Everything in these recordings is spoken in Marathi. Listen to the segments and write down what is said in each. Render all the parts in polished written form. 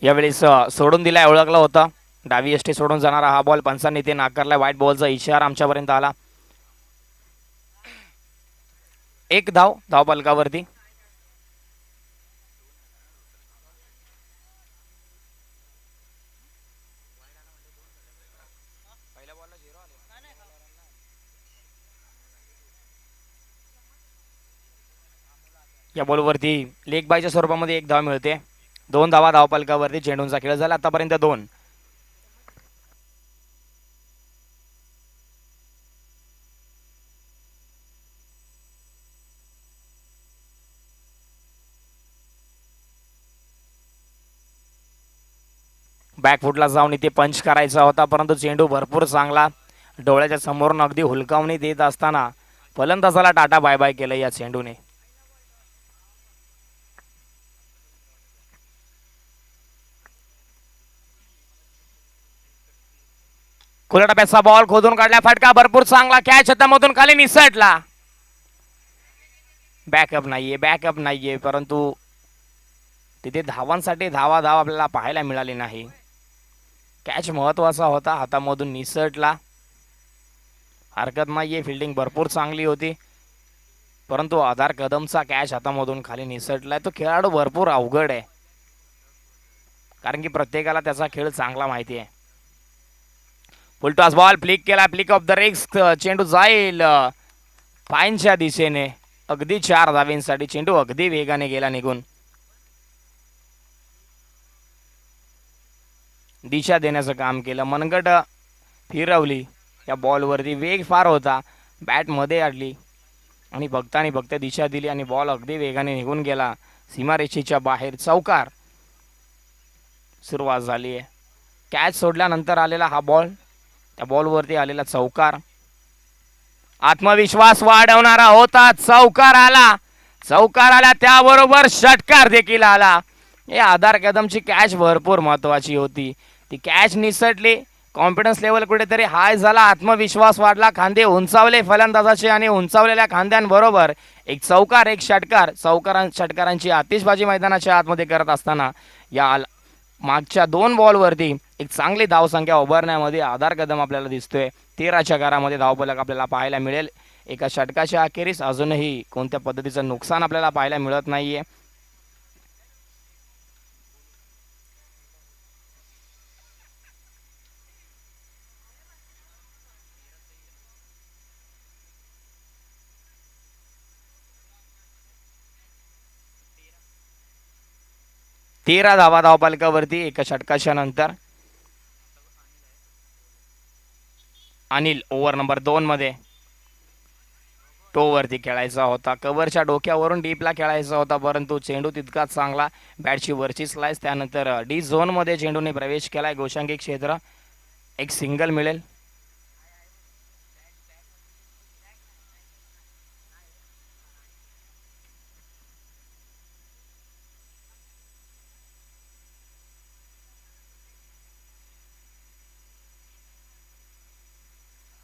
यावेळेस सोडून दिलाय, ओळखलं होतं. डावी यष्टी सोडून जाणारा हा बॉल पंचांनी ते नाकारलाय. व्हाईट बॉलचा इशारा आमच्यापर्यंत आला. एक धाव पलकावरती. या बॉलवरती लेग बायच्या स्वरूपामध्ये एक धाव मिळते. 2 धावा धावपलकावरती. चेंडूंचा खेळ झाला आतापर्यंत 2. बॅकफुटला जाऊन इथे पंच करायचा होता, परंतु चेंडू भरपूर चांगला डोळ्याच्या समोरून अगदी हुलकावणी देत असताना फलंदाजाला टाटा बाय बाय केलं या चेंडूने. खुल्या टप्प्याचा बॉल खोदून काढला, फटका भरपूर चांगला, कॅच हातामधून खाली निसटला. बॅकअप नाहीये परंतु तिथे धावांसाठी धावा आपल्याला पाहायला मिळाली नाही. कॅच महत्वाचा होता, हातामधून निसटला. हरकत नाहीये, फिल्डिंग भरपूर चांगली होती, परंतु आधार कदमचा कॅच हातामधून खाली निसटलाय. तो खेळाडू भरपूर अवघड आहे, कारण की प्रत्येकाला त्याचा खेळ चांगला माहिती आहे. फुलटॉस बॉल फ्लिक केला, फ्लिक ऑफ द रिस्क. चेंडू जाईल पायनच्या दिशेने. अगदी 4 धावींसाठी चेंडू अगदी वेगाने गेला निघून. दिशा देण्याचं काम केलं, मनगट फिरवली. या बॉलवरती वेग फार होता, बॅट मध्ये अडली आणि बघता दिशा दिली आणि बॉल अगदी वेगाने निघून गेला सीमारेषेच्या बाहेर. चौकार सुरुवात झाली आहे. कॅच सोडल्यानंतर आलेला हा बॉल, त्या बॉलवरती आलेला चौकार आत्मविश्वास वाढवणारा होता. चौकार आला, त्याबरोबर षटकार देखील आला. हे आधार कदमची कॅच भरपूर महत्वाची होती. ती कॅच निसटली, कॉन्फिडन्स लेवल कुठेतरी हाय झाला, आत्मविश्वास वाढला, खांदे उंचावले फलंदाजाचे आणि उंचावलेल्या खांद्यांबरोबर एक चौकार, एक षटकार. षटकारांची आतिषबाजी मैदानाच्या आतमध्ये करत असताना या मागच्या 2 बॉलवरती एक चांगली धावसंख्या उभारण्यामध्ये आधार कदम आपल्याला दिसतोय. 13च्या घरामध्ये धावफलक आपल्याला पाहायला मिळेल. एका षटकाच्या अखेरीस अजूनही कोणत्या पद्धतीचं नुकसान आपल्याला पाहायला मिळत नाहीये. तेरा धावा धावपलकावरती एका षटकाच्या नंतर. अनिल ओव्हर नंबर 2 मध्ये टो वरती खेळायचा होता, कव्हरच्या डोक्यावरून डीपला खेळायचा होता, परंतु चेंडू तितकाच चांगला, बॅटची वरची स्लाइस. त्यानंतर डी झोन मध्ये चेंडूने प्रवेश केलाय. गोशांकी क्षेत्र, एक सिंगल मिळेल.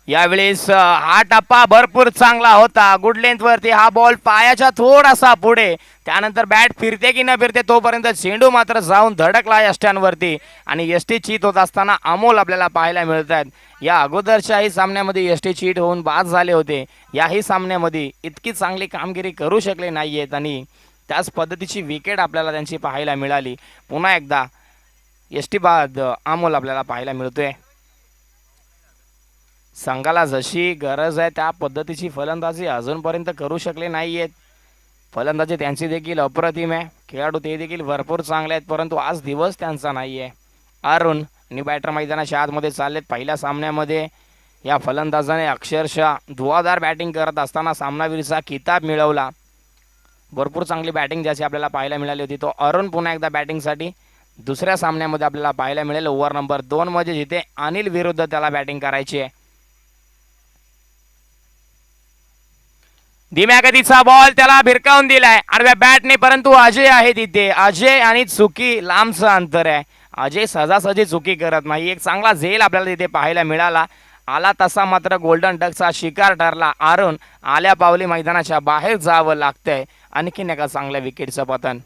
यावेळेस हा टप्पा भरपूर चांगला होता. गुड लेंथ वरती हा बॉल पायाच्या थोडासा पुढे, त्यानंतर बॅट फिरते की न फिरते तोपर्यंत चेंडू मात्र जाऊन धडकला यष्ट्यांवरती आणि यष्टी चीत होत असताना अमोल आपल्याला पाहायला मिळत आहेत. या अगोदरच्याही सामन्यामध्ये यष्टी चीट होऊन बाद झाले होते. याही सामन्यामध्ये इतकी चांगली कामगिरी करू शकले नाहीयेत आणि त्याच पद्धतीची विकेट आपल्याला त्यांची पाहायला मिळाली. पुन्हा एकदा यष्टी बाद अमोल आपल्याला पाहायला मिळतोय. संघाला जशी गरज आहे त्या पद्धतीची फलंदाजी अजूनपर्यंत करू शकले नाहीयेत. फलंदाजी त्यांची देखील अप्रतिम आहे, खेळाडू ते देखील भरपूर चांगले आहेत, परंतु आज दिवस त्यांचा नाहीये. अरुण आणि बॅटर मैदानाच्या आतमध्ये चाललेत. पहिल्या सामन्यामध्ये या फलंदाजाने अक्षरशः धुवाधार बॅटिंग करत असताना सामनावीरचा किताब मिळवला. भरपूर चांगली बॅटिंग ज्याची आपल्याला पाहायला मिळाली होती. तो अरुण पुन्हा एकदा बॅटिंगसाठी दुसऱ्या सामन्यामध्ये आपल्याला पाहायला मिळेल. ओव्हर नंबर 2 मध्ये जिथे अनिल विरुद्ध त्याला बॅटिंग करायची आहे. धीम्या गतीचा बॉल त्याला भिरकावून दिलाय आडव्या बॅटने, परंतु अजय आहे तिथे. अजय आणि चुकी लांबचं अंतर आहे. अजय सहजासहजी चुकी करत नाही. एक चांगला झेल आपल्याला तिथे पाहायला मिळाला. आला तसा मात्र गोल्डन डकचा शिकार ठरला. अरुण आल्या पावली मैदानाच्या बाहेर जावं लागतंय. आणखीन एका चांगल्या विकेटचं पतन.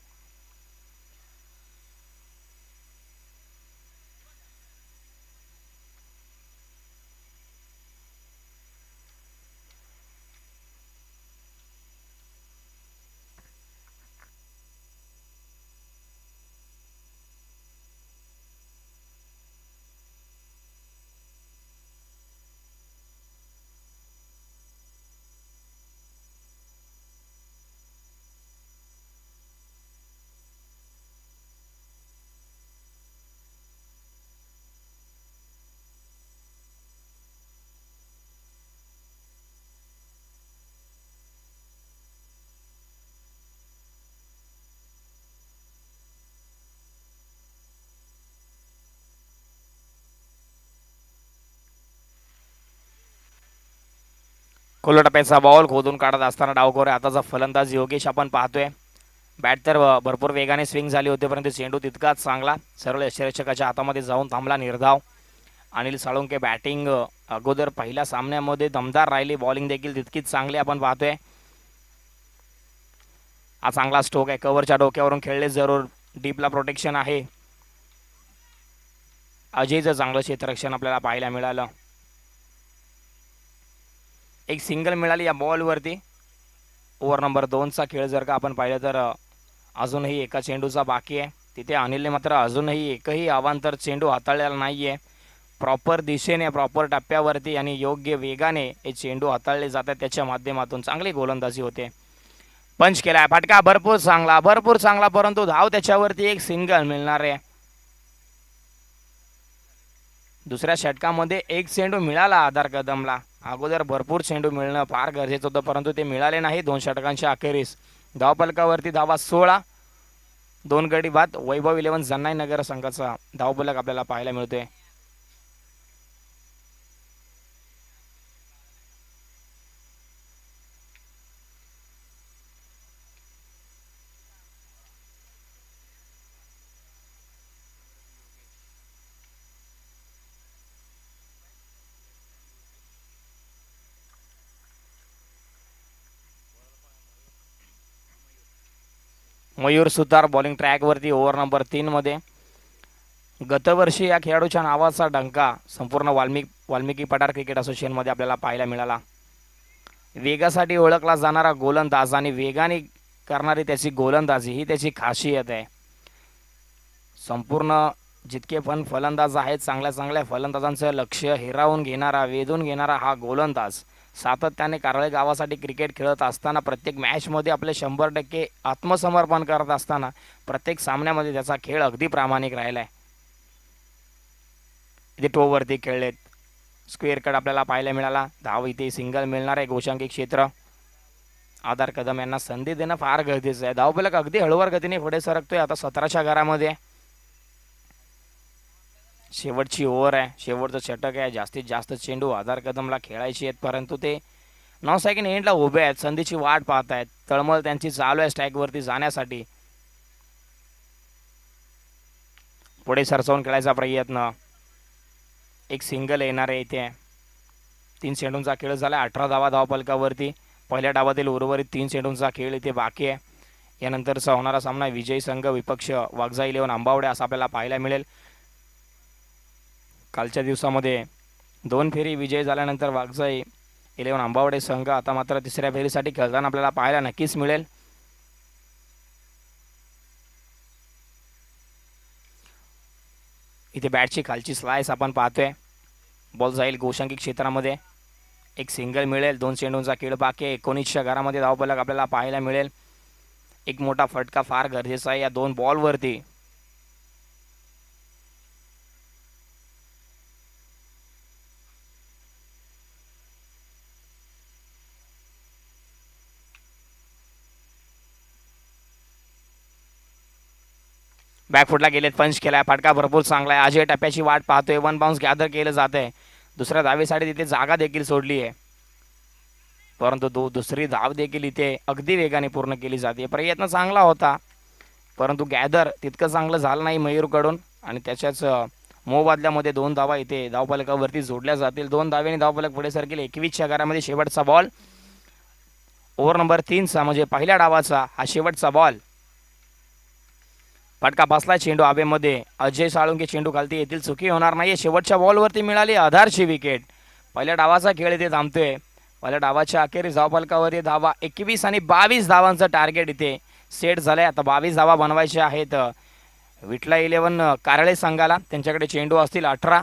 कोलटप्प्याचा बॉल खोदून काढत असताना डावखोरे आताचा फलंदाज योगेश आपण पाहतोय. बॅट तर भरपूर वेगाने स्विंग झाली होती, परंतु चेंडू तितकाच चांगला सरळ यष्टीरक्षकाच्या हातामध्ये जाऊन थांबला निर्धाव. अनिल साळुंके बॅटिंग अगोदर पहिल्या सामन्यामध्ये दमदार राहिली, बॉलिंग देखील तितकीच चांगली आपण पाहतोय. हा चांगला स्ट्रोक आहे, कव्हरच्या डोक्यावरून खेळले जरूर, डीपला प्रोटेक्शन आहे. अजयचं चांगलं क्षेत्ररक्षण आपल्याला पाहायला मिळालं. एक सिंगल मिळाली या बॉलवरती. ओव्हर नंबर 2चा खेळ जर का आपण पाहिलं तर अजूनही एका चेंडूचा बाकी आहे. तिथे अनिलने मात्र अजूनही एकही अवांतर चेंडू हाताळलेला नाही आहे. प्रॉपर दिशेने प्रॉपर टप्प्यावरती आणि योग्य वेगाने हे चेंडू हाताळले जातात, त्याच्या माध्यमातून चांगली गोलंदाजी होते. पंच केलाय, फटका भरपूर चांगला, परंतु धाव त्याच्यावरती एक सिंगल मिळणार आहे. दुसऱ्या षटकामध्ये एक चेंडू मिळाला आधार कदमला. अगोदर भरपूर चेंडू मिळणं फार गरजेचं होतं, परंतु ते मिळाले नाही. 2 षटकांच्या अखेरीस धावफलकावरती धावा 16, 2 गडी बाद. वैभव 11 जन्नाई नगर संघाचा धावफलक आपल्याला पाहायला मिळतोय. मयूर सुतार बॉलिंग ट्रॅकवरती ओव्हर नंबर 3 मध्ये. गतवर्षी या खेळाडूच्या नावाचा डंका संपूर्ण वाल्मिकी पठार क्रिकेट असोसिएशनमध्ये आपल्याला पाहायला मिळाला. वेगासाठी ओळखला जाणारा गोलंदाज आणि वेगाने करणारी त्याची गोलंदाजी ही त्याची खासियत आहे. संपूर्ण जितके पण फलंदाज आहेत, चांगल्या फलंदाजांचं लक्ष हिरावून घेणारा, वेधून घेणारा हा गोलंदाज सातत्याने कारळे गावासाठी क्रिकेट खेळत असताना, प्रत्येक मॅचमध्ये आपले 100% आत्मसमर्पण करत असताना, प्रत्येक सामन्यामध्ये त्याचा खेळ अगदी प्रामाणिक राहिला आहे. इथे टोवरती खेळलेत, स्क्वेअर कट आपल्याला पाहायला मिळाला. धाव इथे सिंगल मिळणार आहे. गोशांकी क्षेत्र आधार कदम यांना संधी देणं फार गरजेचं आहे. धावफलक अगदी हळूवार गतीने पुढे सरकतोय. आता 17च्या घरामध्ये शेवटची ओव्हर आहे, शेवटचं षटक आहे. जास्तीत जास्त चेंडू आधार कदमला खेळायचे आहेत, परंतु ते 9 सेकंड एंडला उभे आहेत, संधीची वाट पाहत आहेत. तळमळ त्यांची चालू आहे स्ट्राईकवरती जाण्यासाठी. पुढे सरसवून खेळायचा प्रयत्न, एक सिंगल येणार आहे इथे. 3 चेंडूंचा खेळ झाला, 18 धावा धावफलकावरती. पहिल्या डावातील उर्वरित 3 चेंडूंचा खेळ इथे बाकी आहे. यानंतरचा होणारा सामना विजयी संघ विपक्ष वाघजा 11 आंबावडे असा आपल्याला पाहायला मिळेल. कालच्या दिवसामध्ये 2 फेरी विजय झाल्यानंतर वाघजा 11 आंबावडे संघ आता मात्र तिसऱ्या फेरीसाठी खेळताना आपल्याला पाहायला नक्कीच मिळेल. इथे बॅटची खालची स्लाइस आपण पाहतोय. बॉल जाईल गोशांकी क्षेत्रामध्ये, एक सिंगल मिळेल. 2 चेंडूंचा खेळ बाकी आहे. 19च्या घरामध्ये धावफलक आपल्याला पाहायला मिळेल. एक मोठा फटका फार गरजेचा आहे या 2 बॉलवरती. बॅकफुटला गेलेत, पंच केलाय, फटका भरपूर चांगला आहे. अजय टप्प्याची वाट पाहतोय. 1 बाउन्स गॅदर केलं जात आहे. दुसऱ्या धावेसाठी तिथे जागा देखील सोडली आहे, परंतु दुसरी धाव देखील इथे अगदी वेगाने पूर्ण केली जाते. प्रयत्न चांगला होता, परंतु गॅदर तितकं चांगलं झालं नाही मयूरकडून. आणि त्याच्याच मोबदल्यामध्ये 2 धावा इथे धावफलकावरती जोडल्या जातील. 2 धावेने धावफलक पुढे सरकेल. 21च्या घरामध्ये शेवटचा बॉल, ओव्हर नंबर 3चा म्हणजे पहिल्या डावाचा हा शेवटचा बॉल. फटका बसला, चेंडू हवेमध्ये. अजय साळुंके चेंडू खालती येतील, चुकी होणार नाही. शेवटच्या बॉलवरती मिळाली आधारची विकेट. पहिल्या डावाचा खेळ इथे थांबतोय. पहिल्या डावाच्या अखेरीस धावफलकावरती धावा 21 आणि 22 धावांचं टार्गेट इथे सेट झालंय. आता 22 धावा बनवायच्या आहेत विठला 11 कारळे संघाला. त्यांच्याकडे चेंडू असतील 18.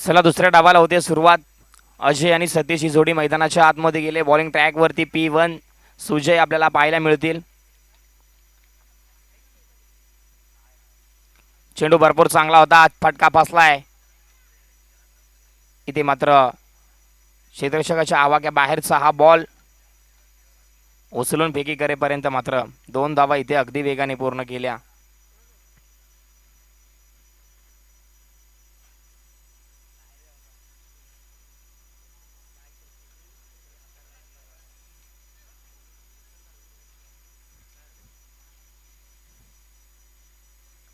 चला दुसऱ्या डावाला होते सुरुवात. अजय आणि सतीश ही जोडी मैदानाच्या आतमध्ये गेले. बॉलिंग ट्रॅकवरती P1 सुजय आपल्याला पाहायला मिळतील. चेंडू भरपूर चांगला होता, फटका फसलाय. इथे मात्र क्षेत्ररक्षकाच्या आवाक्या बाहेरचा हा बॉल उचलून फेकी करेपर्यंत मात्र 2 धावा इथे अगदी वेगाने पूर्ण केल्या.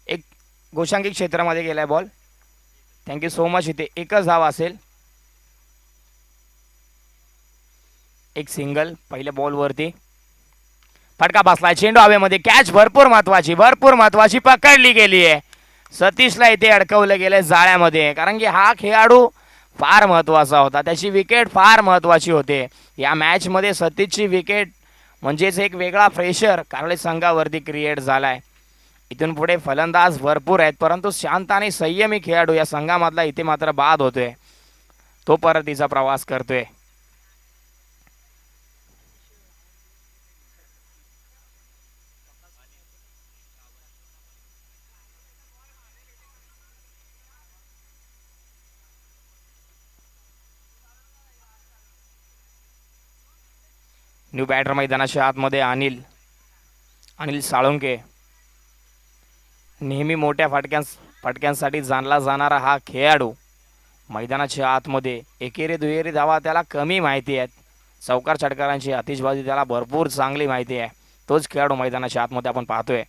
एक गोशांकी क्षेत्रामध्ये गेलाय बॉल. Thank you so much. इथे एकच धाव असेल. एक सिंगल पहिल्या बॉलवरती. फटका बसलाय. चेंडू हवेमध्ये. कॅच भरपूर महत्वाची पकडली गेली आहे. सतीशला इथे अडकवलं गेलं जाळ्यामध्ये, कारण की हा खेळाडू फार महत्वाचा होता. त्याची विकेट फार महत्वाची होते या मॅच मध्ये. सतीशची विकेट म्हणजेच एक वेगळा प्रेशर कारले संघावरती क्रिएट झालाय. इथून पुढे फलंदाज भरपूर आहेत, परंतु शांत आणि संयमी खेळाडू या संघामधला इथे मात्र बाद होतोय. तो परतीचा प्रवास करतोय. न्यू बॅटर मैदानाच्या आतमध्ये अनिल साळुंके. नेहमी मोठ्या फटक्यांसाठी जाणला जाणारा हा खेळाडू मैदानाच्या आतमध्ये एकेरी दुहेरी धावा त्याला कमी माहिती आहेत. चौकार षटकारांची आतिषबाजी त्याला भरपूर चांगली माहिती आहे. तोच खेळाडू मैदानाच्या आतमध्ये आपण पाहतोय.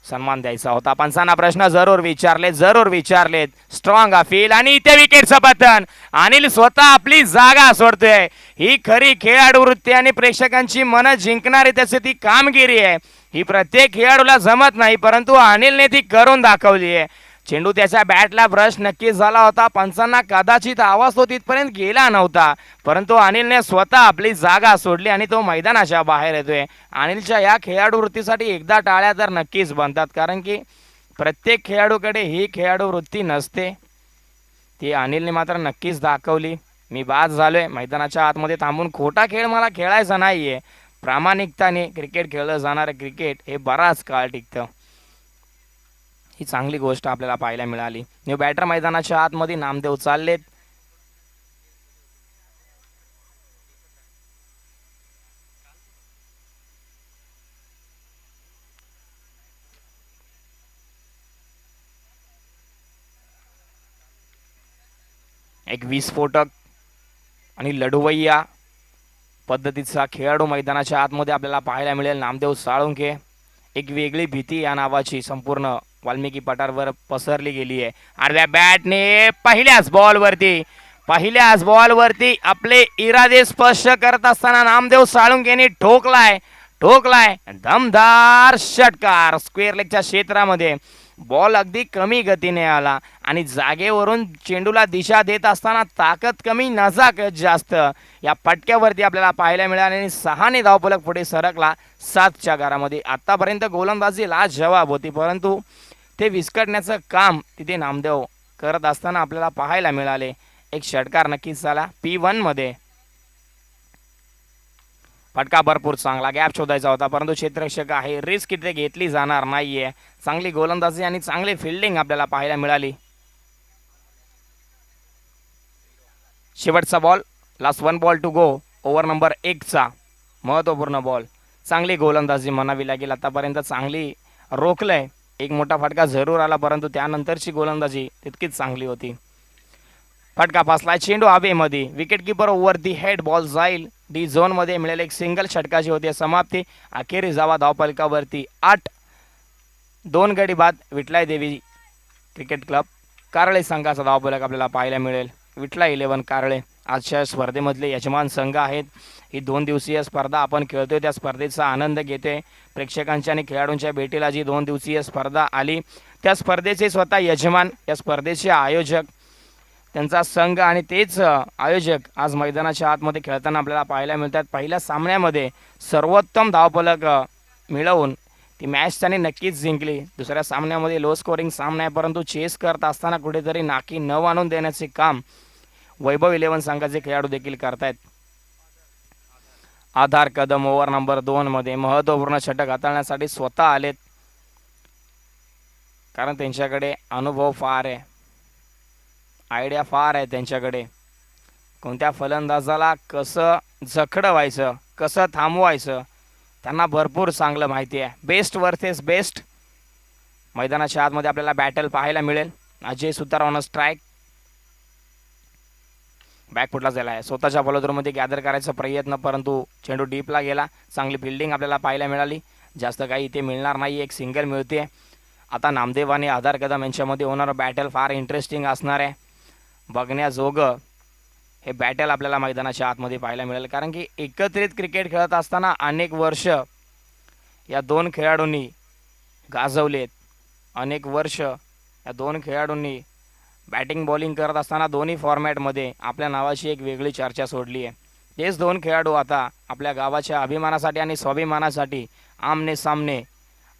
सन्मान द्यायचा होता. पंचांना प्रश्न जरूर विचारलेत. स्ट्रॉंग अपील आणि इथे विकेटचं पतन. अनिल स्वतः आपली जागा सोडतोय. ही खरी खेळाडू वृत्ती आणि प्रेक्षकांची मन जिंकणारी त्याची ती कामगिरी आहे. ही प्रत्येक खेळाडूला जमत नाही, परंतु अनिलने ती करून दाखवली आहे. चेंडू त्याच्या बॅटला ब्रश नक्कीच झाला होता. पंचांना कदाचित आवाज तो तिथपर्यंत गेला नव्हता, परंतु अनिलने स्वतः आपली जागा सोडली आणि तो मैदानाच्या बाहेर येतोय. अनिलच्या या खेळाडू वृत्तीसाठी एकदा टाळ्या तर नक्कीच बनतात, कारण की प्रत्येक खेळाडूकडे ही खेळाडू वृत्ती नसते. ती अनिलने मात्र नक्कीच दाखवली. मी बाद झालोय. मैदानाच्या आतमध्ये थांबून खोटा खेळ मला खेळायचा नाहीये. प्रामाणिकताने क्रिकेट खेळलं जाणारं क्रिकेट हे बराच काळ टिकतं. ही चांगली गोष्ट आपल्याला पाहायला मिळाली. न्यू बॅटर मैदानाच्या आतमध्ये नामदेव चाललेत. एक विस्फोटक आणि लढवय्या पद्धतीचा खेळाडू मैदानाच्या आतमध्ये आपल्याला पाहायला मिळेल. नामदेव साळुंके. एक वेगळी भीती या नावाची संपूर्ण वाल्मिकी पठारवर पसरली गेली आहे. आडव्या बॅटने पहिल्याच बॉलवरती आपले इरादे स्पष्ट करत असताना नामदेव साळुंकेने ठोकलाय दमदार षटकार. स्क्वेअर लेगच्या क्षेत्रामध्ये बॉल अगदी कमी गतीने आला आणि जागेवरून चेंडूला दिशा देत असताना ताकद कमी नजाकत जास्त या फटक्यावरती आपल्याला पाहायला मिळाले आणि 6 धावफलक पुढे सरकला 7च्या घरामध्ये. आतापर्यंत गोलंदाजी लाजवाब होती, परंतु ते विस्कटण्याचं काम तिथे नामदेव करत असताना आपल्याला पाहायला मिळाले. एक षटकार नक्कीच झाला P1 मध्ये. फटका भरपूर चांगला. गॅप शोधायचा होता, परंतु क्षेत्ररक्षक आहे. रिस्क इथे घेतली जाणार नाहीये. चांगली गोलंदाजी आणि चांगली फिल्डिंग आपल्याला पाहायला मिळाली. शेवटचा ball. Last 1 ball to go. Over number 1चा महत्वपूर्ण बॉल. चांगली गोलंदाजी म्हणावी लागेल. आतापर्यंत चांगली रोखलंय. एक मोठा फटका जरूर आला, परंतु त्यानंतरची गोलंदाजी तितकीच चांगली होती. फटका फसला. चेंडू हवेमध्ये. Wicket keeper over head. Ball जाईल डी झोन मध्ये. मिळेल एक सिंगल षटकाची होती समाप्ती. अखेरी जावा धावफलकावरती 8. 2 गडी बाद. विठलाई देवी क्रिकेट क्लब कारळे संघाचा धावफलक आपल्याला पाहायला मिळेल. विठला 11 कारळे आजच्या स्पर्धेमधले यजमान संघ आहेत. ही 2 दिवसीय स्पर्धा आपण खेळतोय, त्या स्पर्धेचा आनंद घेतोय. प्रेक्षकांच्या आणि खेळाडूंच्या भेटीला जी 2 दिवसीय स्पर्धा आली, त्या स्पर्धेचे स्वतः यजमान, या स्पर्धेचे आयोजक, त्यांचा संघ आणि तेच आयोजक आज मैदानाच्या आतमध्ये खेळताना आपल्याला पाहायला मिळतात. पहिल्या सामन्यामध्ये सर्वोत्तम धावफलक मिळवून ती मॅच त्याने नक्कीच जिंकली. दुसऱ्या सामन्यामध्ये लो स्कोरिंग सामना आहे, परंतु चेस करत असताना कुठेतरी नाकी न आणून देण्याचे काम वैभव 11 संघाचे खेळाडू देखील करतायत. आधार कदम ओव्हर नंबर 2 मध्ये महत्त्वपूर्ण षटक हाताळण्यासाठी स्वतः आलेत, कारण त्यांच्याकडे अनुभव फार आहे, आयडिया फार आहे त्यांच्याकडे. कोणत्या फलंदाजाला कसं जखडवायचं, कसं थांबवायचं, त्यांना भरपूर चांगलं माहिती आहे. बेस्ट वर्सेस बेस्ट मैदानाच्या आतमध्ये आपल्याला बॅटल पाहायला मिळेल. अजय सुतार ऑन स्ट्राईक, बॅकफुटला झाला आहे. स्वतःच्या बॉलरमध्ये गॅदर करायचा प्रयत्न, परंतु चेंडू डीपला गेला. चांगली फिल्डिंग आपल्याला पाहायला मिळाली. जास्त काही इथे मिळणार नाही, एक सिंगल मिळते. आता नामदेव आणि आधार कदम यांच्यामध्ये होणारं बॅटल फार इंटरेस्टिंग असणार आहे. बघण्याजोगं हे बॅटल आपल्याला मैदानाच्या आतमध्ये पाहायला मिळेल, कारण की एकत्रित क्रिकेट खेळत असताना अनेक वर्ष या दोन खेळाडूंनी गाजवलेत. अनेक वर्ष या दोन खेळाडूंनी बॅटिंग बॉलिंग करत असताना दोन्ही फॉर्मॅटमध्ये आपल्या नावाची एक वेगळी चर्चा सोडली आहे. तेच दोन खेळाडू आता आपल्या गावाच्या अभिमानासाठी आणि स्वाभिमानासाठी आमने सामने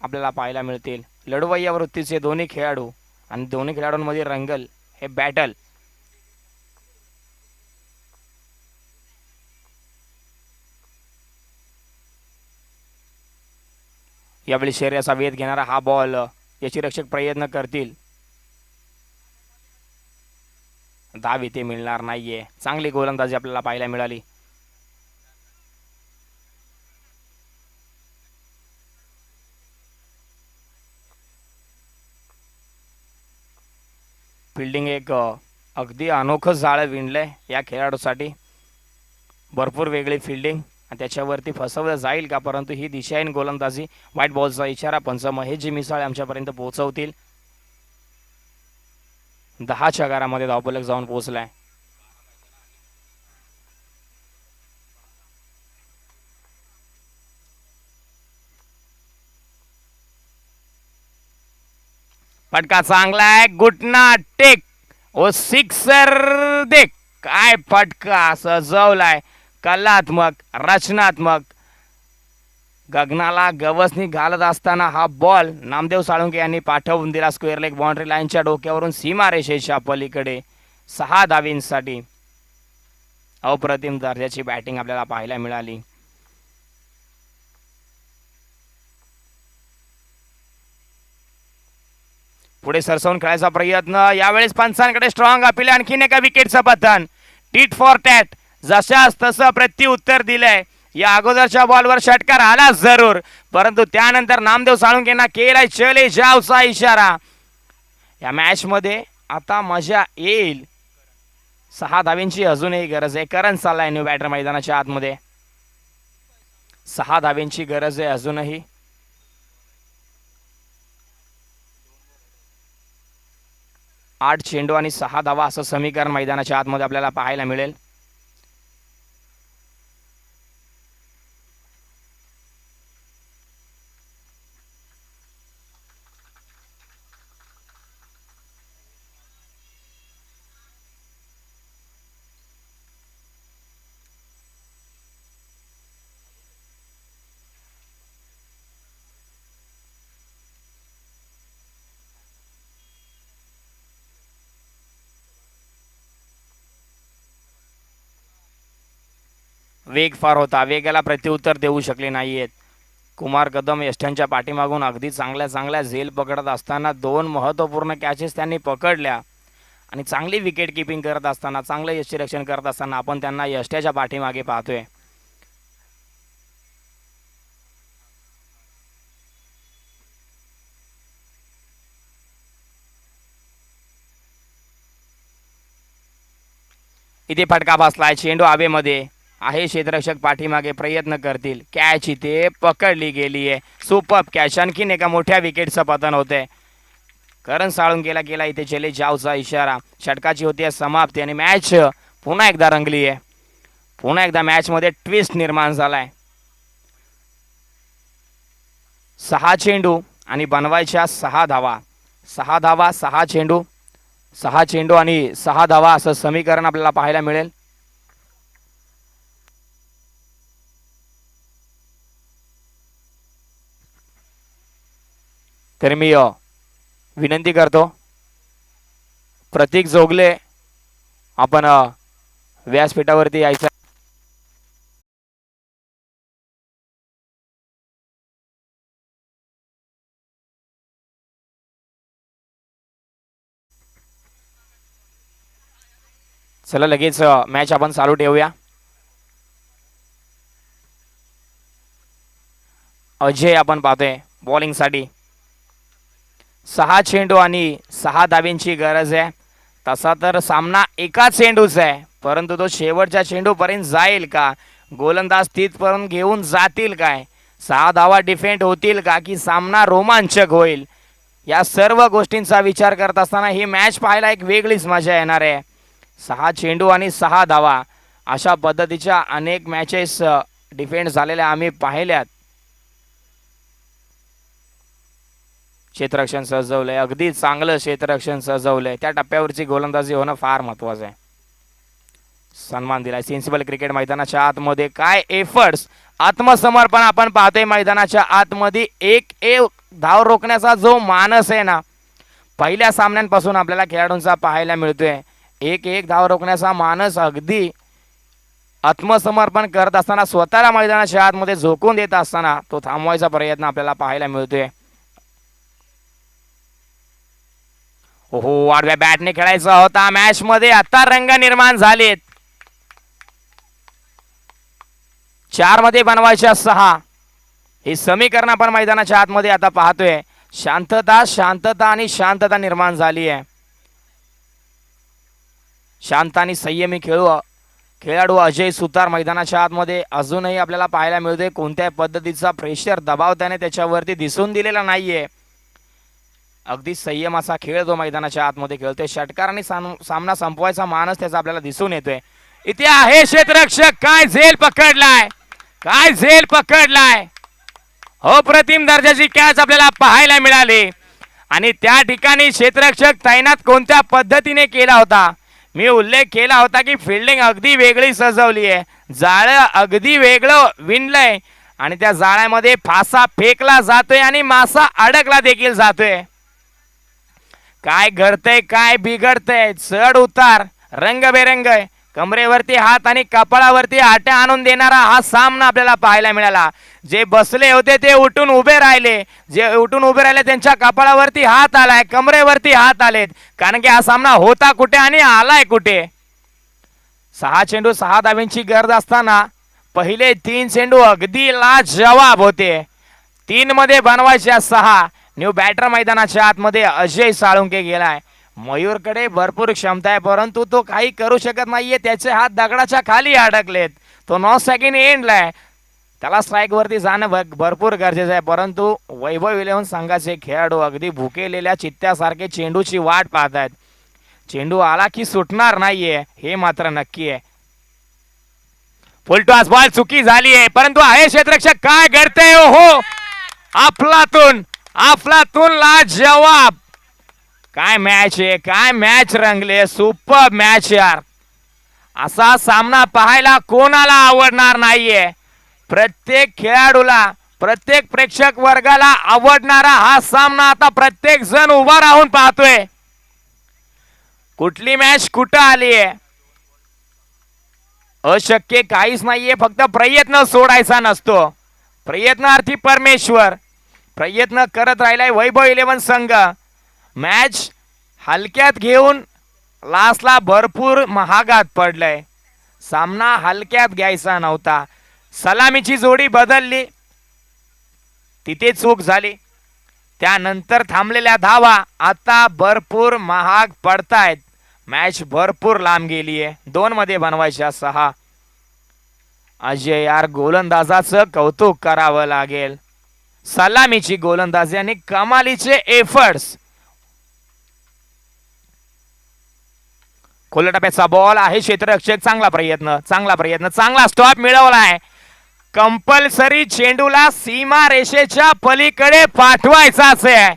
आपल्याला पाहायला मिळतील. लढवय्या वृत्तीचे दोन्ही खेळाडू आणि दोन्ही खेळाडूंमध्ये रंगल हे बॅटल. यावेळी शर्यतीचा वेध घेणारा हा बॉल यष्टिरक्षक प्रयत्न करतील, धाव इथे मिळणार नाहीये. चांगली गोलंदाजी आपल्याला पाहायला मिळाली. फिल्डिंग एक अगदी अनोखं जाळं विणलंय या खेळाडूसाठी. भरपूर वेगळी फिल्डिंग आणि त्याच्यावरती फसवलं जाईल का, परंतु ही दिशाहीन गोलंदाजी. व्हाईट बॉलचा इशारा पंच महेशजी मिसाळ आमच्यापर्यंत पोहोचवतील. 10च्या घरामध्ये धावफलक जाऊन पोहोचलाय. फटका चांगला आहे, गुटना टेक ओ सिक्सर देख. काय फटका सजवलाय, कलात्मक, रचनात्मक. गगनाला गवसणी घालत असताना हा बॉल नामदेव साळुंके यांनी पाठवून दिला स्क्वेअर लेग बाउंड्री लाईनच्या डोक्यावरून सीमारेषेच्या पलीकडे 6 धावींसाठी. अप्रतिम दर्जाची बॅटिंग आपल्याला पाहायला मिळाली. पुढे सरसवून खेळायचा प्रयत्न, यावेळेस पंचांकडे स्ट्रॉंग अपील, आणखीन एका विकेटचं पतन. टीट फॉर टॅट, जशास तसं प्रत्युत्तर दिलंय. या अगोदरच्या बॉलवर षटकार आला जरूर, परंतु त्यानंतर नामदेव साळुंकेंना केलाय चले जावचा इशारा. या मॅच मध्ये आता मजा येईल. 6 धावींची अजूनही गरज आहे. करण चाललाय न्यू बॅटर मैदानाच्या आतमध्ये. 6 धावींची गरज आहे अजूनही. आठ चेंडू आणि 6 धावा असं समीकरण मैदानाच्या आतमध्ये आपल्याला पाहायला मिळेल. वेग फार होता, वेगाला प्रत्युत्तर देऊ शकले नाहीयेत. कुमार कदम यष्ट्यांच्या पाठीमागून अगदी चांगल्या चांगल्या झेल पकडत असताना 2 महत्त्वपूर्ण कॅचेस त्यांनी पकडल्या आणि चांगली विकेट किपिंग करत असताना, चांगलं यष्टिरक्षण करत असताना आपण त्यांना यष्ट्याच्या पाठीमागे पाहतोय. इथे फटका बसलाय, चेंडू हवेमध्ये आहे. क्षेत्ररक्षक पाठीमागे प्रयत्न करतील. कॅच इथे पकडली गेली आहे. सुपर कॅच, आणखीन एका मोठ्या विकेटचं पतन होते. करण साळुंकेला केला इथे चले जावचा इशारा. षटकाची होती समाप्ती आणि मॅच पुन्हा एकदा रंगली आहे. पुन्हा एकदा मॅच मध्ये ट्विस्ट निर्माण झालाय. 6 चेंडू आणि बनवायच्या 6 धावा. 6 धावा, 6 चेंडू, 6 चेंडू आणि 6 धावा असं समीकरण आपल्याला पाहायला मिळेल. तर मी विनंती करतो प्रतीक जोगले आपण व्यासपीठावरती यायचं. चला लगेच मॅच आपण चालू ठेवूया. अजय आपण पाहतोय बॉलिंगसाठी. 6 चेंडू आणि 6 धाबींची गरज आहे. तसा तर सामना एका चेंडूचा आहे, परंतु तो शेवटच्या चेंडूपर्यंत जाईल का, गोलंदाज तिथपर्यंत घेऊन जातील काय, 6 धावा डिफेंड होतील का, की सामना रोमांचक होईल, या सर्व गोष्टींचा विचार करत असताना ही मॅच पाहायला एक वेगळीच मजा येणार आहे. 6 चेंडू आणि 6 धावा अशा पद्धतीच्या अनेक मॅचेस डिफेंड झालेल्या आम्ही पाहिल्यात. क्षेत्ररक्षण सजवलंय, अगदी चांगलं क्षेत्ररक्षण सजवलंय. त्या टप्प्यावरची गोलंदाजी होणं फार महत्वाचं आहे. सन्मान दिलाय सेन्सिबल क्रिकेट मैदानाच्या आतमध्ये. काय एफर्ट्स, आत्मसमर्पण आपण पाहतोय मैदानाच्या आतमध्ये. एक धाव रोखण्याचा जो मानस आहे ना, पहिल्या सामन्यांपासून आपल्याला खेळाडूंचा पाहायला मिळतोय. एक धाव रोखण्याचा मानस, अगदी आत्मसमर्पण करत असताना, स्वतःला मैदानाच्या आतमध्ये झोकून देत असताना तो थांबवायचा प्रयत्न आपल्याला पाहायला मिळतोय. हो, आडव्या बॅटने खेळायचा होता मॅच मध्ये. आता रंग निर्माण झालेत. 4 मध्ये बनवायच्या 6. हे समीकरण आपण मैदानाच्या आतमध्ये आता पाहतोय. शांतता शांतता आणि शांतता निर्माण झाली आहे. शांत आणि संयमी खेळाडू अजय सुतार मैदानाच्या आतमध्ये अजूनही आपल्याला पाहायला मिळतोय. कोणत्याही पद्धतीचा प्रेशर, दबाव त्याने त्याच्यावरती दिसून दिलेला नाहीये. अगदी संयम असा खेळ तो मैदानाच्या आतमध्ये खेळतोय. षटकार आणि सामना संपवायचा मानस त्याचा आपल्याला दिसून येतोय. इथे आहे क्षेत्ररक्षक. काय झेल पकडलाय, काय झेल पकडलाय. हो, प्रतिम दर्जाची कॅच आपल्याला पाहायला मिळाली. आणि त्या ठिकाणी क्षेत्ररक्षक तैनात कोणत्या पद्धतीने केला होता, मी उल्लेख केला होता की फिल्डिंग अगदी वेगळी सजवली आहे. जाळं अगदी वेगळं विणलंय आणि त्या जाळ्यामध्ये फासा फेकला जातोय आणि मासा अडकला देखील जातोय. काय घडतंय, काय बिघडतंय, चढ उतार, रंगबेरंग, कमरेवरती हात आणि कपाळावरती आट्या आणून देणारा हा सामना आपल्याला पाहायला मिळाला. जे बसले होते ते उठून उभे राहिले, जे उठून उभे राहिले त्यांच्या कपाळावरती हात आलाय, कमरेवरती हात आलेत. कारण की हा सामना होता कुठे आणि आलाय कुठे. 6 चेंडू 6 धाब्यांची गरज असताना पहिले 3 चेंडू अगदी लाजवाब होते. 3 मध्ये बनवायच्या 6. न्यू बॅटर मैदानाच्या आतमध्ये अजय साळुंके गेलाय. मयूरकडे भरपूर क्षमता आहे, परंतु तो काही करू शकत नाहीये. त्याचे हात दगडाच्या खाली अडकलेत. तो 9 सेकंड एंडला आहे. त्याला स्ट्राईक वरती जाणं भरपूर गरजेचं आहे. परंतु वैभव इलेव्हन संघाचे खेळाडू अगदी भुकेलेल्या चित्त्यासारखे चेंडूची वाट पाहत आहेत. चेंडू आला की सुटणार नाहीये हे मात्र नक्की आहे. फुल टॉस बॉल चुकी झाली आहे, परंतु आहे क्षेत्ररक्षक. काय घडतंय, हो अफलातून लाजवाब. काय मॅच आहे, काय मॅच रंगले. सुपर मॅच यार. असा सामना पाहायला कोणाला आवडणार नाहीये. प्रत्येक खेळाडूला, प्रत्येक प्रेक्षक वर्गाला आवडणारा हा सामना आता प्रत्येक जण उभा राहून पाहतोय. कुठली मॅच कुठं आली आहे. अशक्य काहीच नाहीये, फक्त प्रयत्न सोडायचा नसतो. प्रयत्नार्थी परमेश्वर. प्रयत्न करत राहिलाय वैभव इलेव्हन संघ. मॅच हलक्यात घेऊन लास्टला भरपूर महागात पडलंय. सामना हलक्यात घ्यायचा नव्हता. सलामीची जोडी बदलली, तिथे चूक झाली. त्यानंतर थांबलेल्या धावा आता भरपूर महाग पडतायत. मॅच भरपूर लांब गेली आहे. 2 मध्ये बनवायच्या 6. अजय यार, गोलंदाजाचं कौतुक करावं लागेल. सलामीची गोलंदाजी आणि कमालीचे एफर्ट्स. खोल टप्प्याचा बॉल आहे. क्षेत्ररक्षक चांगला प्रयत्न, चांगला स्टॉप मिळवलाय. कंपल्सरी चेंडूला सीमा रेषेच्या पलीकडे पाठवायचाच आहे.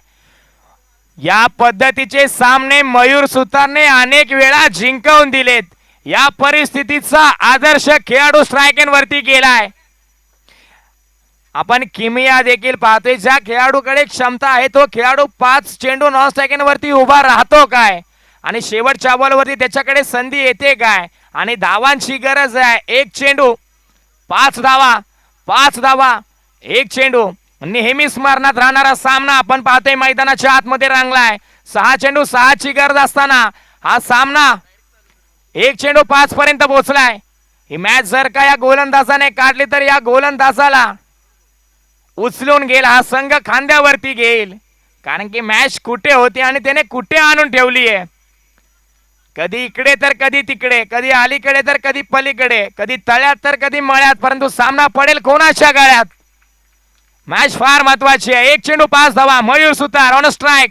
या पद्धतीचे सामने मयूर सुतारने अनेक वेळा जिंकवून दिलेत. या परिस्थितीचा आदर्श खेळाडू स्ट्रायकेन वरती गेलाय. आपण किमिया देखील पाहतोय. ज्या खेळाडूकडे क्षमता आहे तो खेळाडू 5 चेंडू नॉन स्ट्रायकिंग वरती उभा राहतो काय, आणि शेवटच्या बॉलवरती त्याच्याकडे संधी येते काय, आणि धावांची गरज आहे. 1 चेंडू 5 धावा, 5 धावा 1 चेंडू. नेहमी स्मरणात राहणारा सामना आपण पाहतोय मैदानाच्या आतमध्ये रंगलाय. 6 चेंडू 6 ची गरज असताना हा सामना 1 चेंडू 5 पर्यंत पोहोचलाय. ही मॅच जर का या गोलंदाजाने काढली तर या गोलंदाजाला उचलून गेल, हा संघ खांद्यावरती घेईल. कारण की मॅच कुठे होती आणि त्याने कुठे आणून ठेवली आहे. कधी इकडे तर कधी तिकडे, कधी अलीकडे तर कधी पलीकडे, कधी तळ्यात तर कधी मळ्यात, परंतु सामना पडेल कोणाच्या गळ्यात. मॅच फार महत्वाची आहे. 1 चेंडू 5 धावा. मयूर सुतार ऑन स्ट्राइक.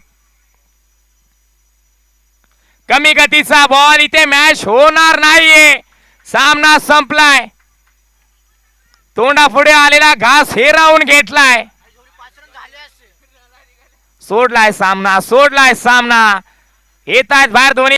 कमी गतीचा बॉल, इथे मॅच होणार नाहीये. सामना संपलाय. तोंडापुढे आलेला घास हिरावून घेतलाय. सोडलाय सामना, सोडलाय सामना. येत आहेत बाहेर दोन्ही